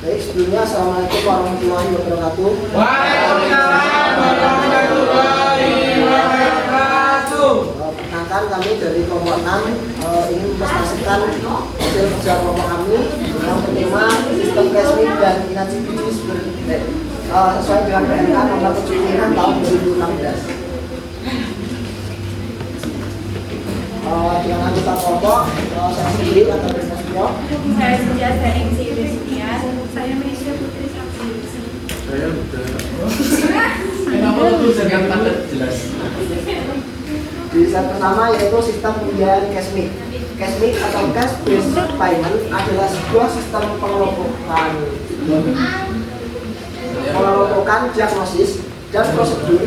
Baik, sebelumnya Assalamualaikum warahmatullahi wabarakatuh. Waalaikumsalam warahmatullahi wabarakatuh. Perkenalkan, kami dari kelompok 6 ingin mempresentasikan hasil kerja kelompok kami yang bertema sistem Kesmik dan inasibilis sesuai dengan PMK nomor 76 tahun 2016. Dengan anggota kelompok, saya sendiri atau Bernasio. Saya Suja dari Indonesia. Saya Meisya Putri Sakti. Saya udah. Kenapa lu sangat padat jelas? Di set pertama yaitu sistem pembiayaan Kesmik. Kesmik atau Cash Based Payment adalah sebuah sistem pengelompokan diagnosis dan prosedur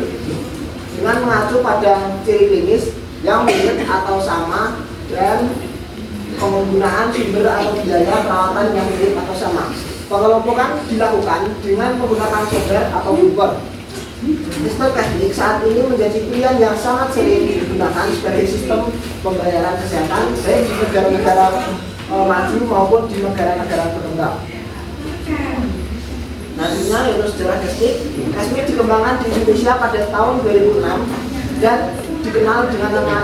dengan mengacu pada ciri klinis yang mirip atau sama dan penggunaan sumber atau biaya perawatan yang mirip atau sama. Pengelompokan dilakukan dengan menggunakan software atau Uber. Sistem Kesmik saat ini menjadi pilihan yang sangat sering digunakan sebagai sistem pembayaran kesehatan baik di negara-negara maju maupun di negara-negara berkembang. Nantinya yaitu sejarah Kesmik. Kesmik dikembangkan di Indonesia pada tahun 2006 dan dikenal dengan nama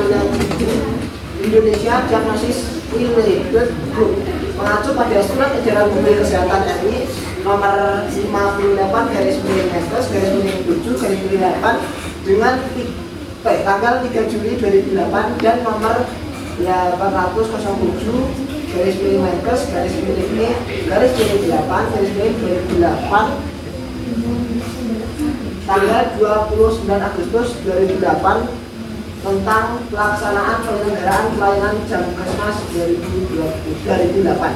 Indonesia Diagnosis Related Group, mengacu pada surat edaran Menteri Kesehatan RI nomor 58/7/8 dengan tanggal 3 Juli 2008 dan nomor 807/E/8/2008 tanggal 29 Agustus 2008 tentang pelaksanaan penyelenggaraan pelayanan Jamkesmas 2008.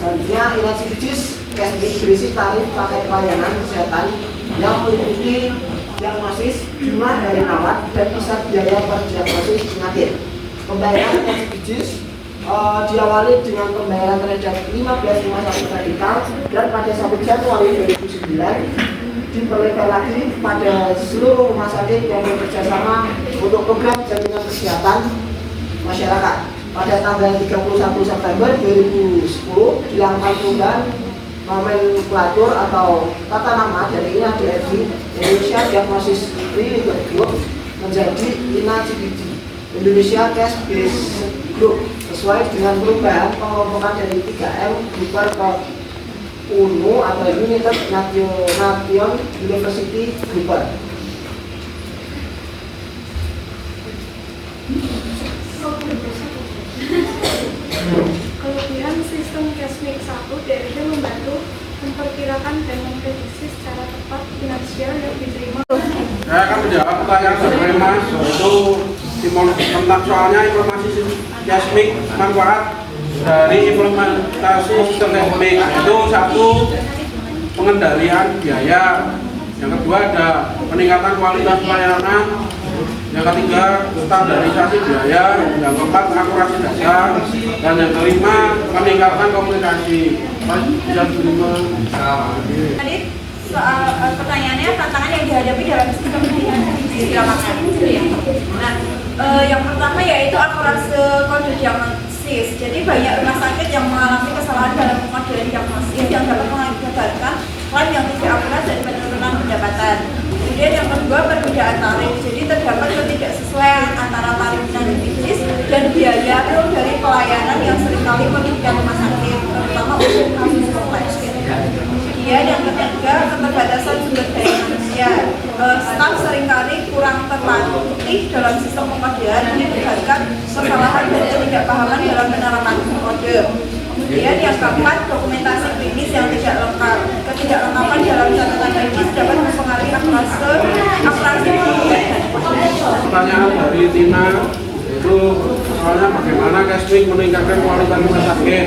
Selanjutnya, inasibilis Kesmik berisi tarif paket pelayanan kesehatan yang meliputi diagnosis, jumlah dari perawat, dan pusat biaya per diagnosis penyakit. Pembayaran inasibilis diawali dengan pembayaran terhadap 15 rumah sakit medikal dan pada 1 Januari 2009 diperlebar lagi pada seluruh rumah sakit yang bekerjasama untuk program jaminan kesehatan masyarakat. Pada tanggal 31 September 2010 dilakukan perubahan nomenklatur atau tata nama dari INADRI Indonesia Diagnosis Related Group menjadi INADRI Indonesia Cash Based Group sesuai dengan perubahan pengelompokan dari 3M Buper ke UNU atau United Nation University Buper. Kelebihan sistem Kesmik 1, DRG membantu memperkirakan dan memprediksi secara tepat finansial yang diterima. Saya akan menjawab pertanyaan dari Mas, yaitu tentang soalnya informasi Kesmik manfaat dari implementasi sistem Kesmik itu satu, pengendalian biaya, yang kedua ada peningkatan kualitas pelayanan, yang ketiga standarisasi biaya, yang keempat akurasi data, dan yang kelima meningkatkan komunikasi. Mas bisa terima. Tadi soal pertanyaannya tantangan yang dihadapi dalam sistem di lapangan. Nah, yang pertama yaitu akurasi kode diagnosis. Jadi banyak rumah sakit yang mengalami kesalahan dalam pengkodean diagnosis yang dapat mengakibatkan klaim yang tidak akurat dan penurunan pendapatan. Kemudian yang kedua, perbedaan tarif. Jadi terdapat ketidaksesuaian antara tarif inasibilis dan biaya dari pelayanan yang seringkali merugikan rumah sakit, terutama untuk kasus kompleks. Kemudian yang ketiga, keterbatasan sumber daya manusia. Staf seringkali kurang terlatih dalam sistem pengkodean, menyebabkan kesalahan dan ketidakpahaman dalam penerapan kode. Kemudian yang keempat, dokumentasi klinis yang tidak lengkap. Ketidaklengkapan dalam catatan klinis dapat mempengaruhi akurasi pengkodean. Pertanyaan dari Tina itu soalnya bagaimana Kesmik meningkatkan kualitas rumah sakit.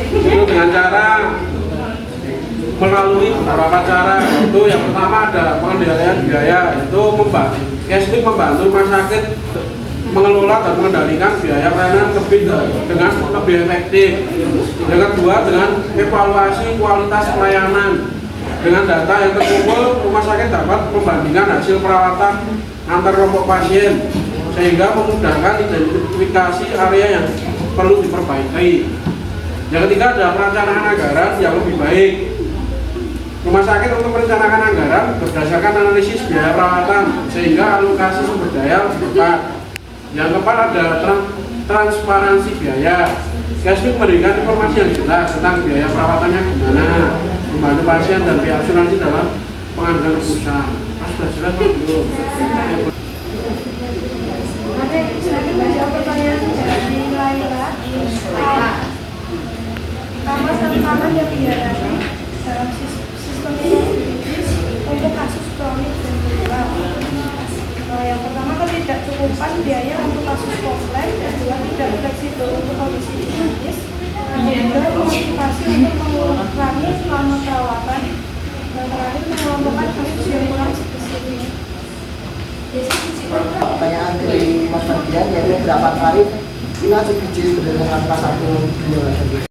Itu dengan cara melalui beberapa cara. Itu yang pertama ada pengendalian biaya, itu Kesmik membantu rumah sakit mengelola dan mengendalikan biaya pelayanan dengan lebih efektif. Yang kedua, dengan evaluasi kualitas pelayanan. Dengan data yang terkumpul, rumah sakit dapat membandingkan hasil perawatan antar kelompok pasien. sehingga memudahkan identifikasi area yang perlu diperbaiki. Yang ketiga ada perencanaan anggaran yang lebih baik. Rumah sakit untuk merencanakan anggaran berdasarkan analisis biaya perawatan sehingga alokasi sumber daya tepat. Yang keempat ada transparansi biaya. Kesmik memberikan informasi yang jelas tentang biaya perawatannya gimana, membantu pasien dan pihak asuransi dalam pengambilan keputusan. Sudah jelas belum? Oke, saya baca pertanyaan dari Laila. Pertama yang dihadapi dalam sistem psikologis untuk kasus kronik dan berulang. Yang pertama, ketidakcukupan biaya untuk kasus kompleks, kedua tidak fleksibel untuk kondisi klinis, ketiga motivasi untuk mengurangi selama perawatan, dan terakhir mengelompokkan kasus yang kurang spesifik. Pertanyaan dari Mas Mardian, yaitu berapa tarif inasi biji berdasarkan kelas 1, 2,